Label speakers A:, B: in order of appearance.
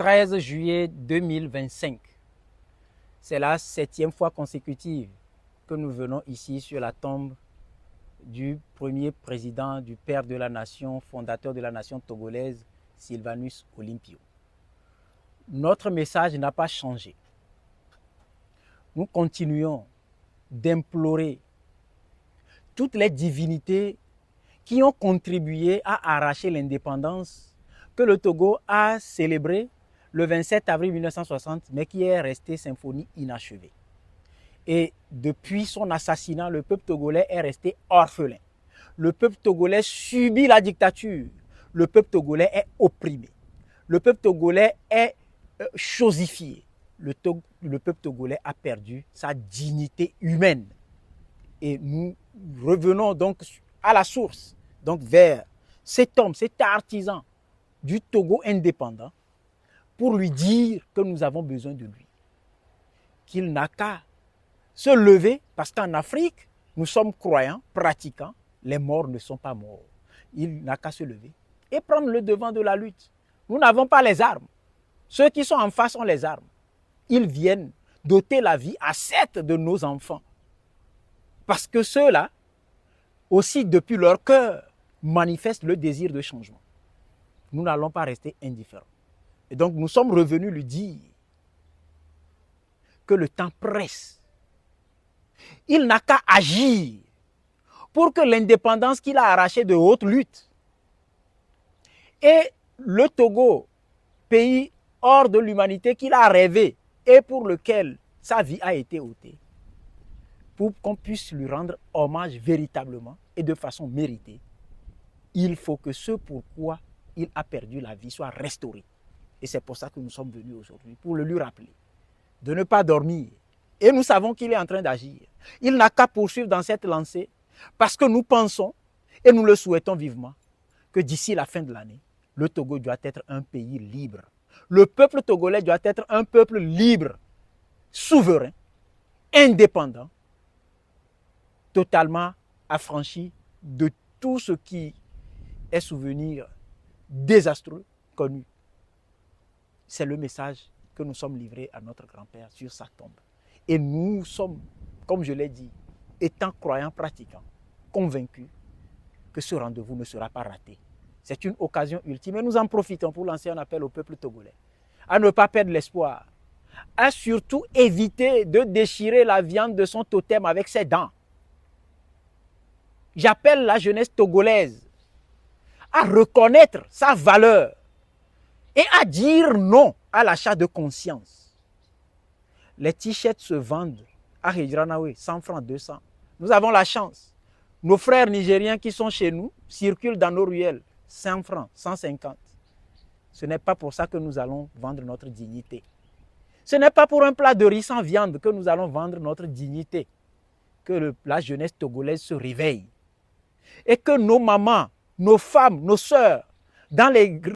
A: 13 juillet 2025. C'est la 7e fois consécutive que nous venons ici sur la tombe du premier président, du père de la nation, fondateur de la nation togolaise, Sylvanus Olympio. Notre message n'a pas changé. Nous continuons d'implorer toutes les divinités qui ont contribué à arracher l'indépendance que le Togo a célébrée le 27 avril 1960, mais qui est restée symphonie inachevée. Et depuis son assassinat, le peuple togolais est resté orphelin. Le peuple togolais subit la dictature. Le peuple togolais est opprimé. Le peuple togolais est chosifié. Le peuple togolais a perdu sa dignité humaine. Et nous revenons donc à la source, donc vers cet homme, cet artisan du Togo indépendant, pour lui dire que nous avons besoin de lui. Qu'il n'a qu'à se lever, parce qu'en Afrique, nous sommes croyants, pratiquants, les morts ne sont pas morts. Il n'a qu'à se lever et prendre le devant de la lutte. Nous n'avons pas les armes. Ceux qui sont en face ont les armes. Ils viennent doter la vie à 7 de nos enfants. Parce que ceux-là, aussi depuis leur cœur, manifestent le désir de changement. Nous n'allons pas rester indifférents. Et donc nous sommes revenus lui dire que le temps presse. Il n'a qu'à agir pour que l'indépendance qu'il a arrachée de haute lutte et le Togo, pays hors de l'humanité qu'il a rêvé et pour lequel sa vie a été ôtée, pour qu'on puisse lui rendre hommage véritablement et de façon méritée, il faut que ce pourquoi il a perdu la vie soit restauré. Et c'est pour ça que nous sommes venus aujourd'hui, pour le lui rappeler, de ne pas dormir. Et nous savons qu'il est en train d'agir. Il n'a qu'à poursuivre dans cette lancée, parce que nous pensons, et nous le souhaitons vivement, que d'ici la fin de l'année, le Togo doit être un pays libre. Le peuple togolais doit être un peuple libre, souverain, indépendant, totalement affranchi de tout ce qui est souvenir désastreux connu. C'est le message que nous sommes livrés à notre grand-père sur sa tombe. Et nous sommes, comme je l'ai dit, étant croyants pratiquants, convaincus que ce rendez-vous ne sera pas raté. C'est une occasion ultime et nous en profitons pour lancer un appel au peuple togolais à ne pas perdre l'espoir, à surtout éviter de déchirer la viande de son totem avec ses dents. J'appelle la jeunesse togolaise à reconnaître sa valeur et à dire non à l'achat de conscience. Les t-shirts se vendent à Hijranawe, 100 francs, 200. Nous avons la chance. Nos frères nigériens qui sont chez nous circulent dans nos ruelles, 100 francs, 150. Ce n'est pas pour ça que nous allons vendre notre dignité. Ce n'est pas pour un plat de riz sans viande que nous allons vendre notre dignité. Que la jeunesse togolaise se réveille. Et que nos mamans, nos femmes, nos sœurs, dans les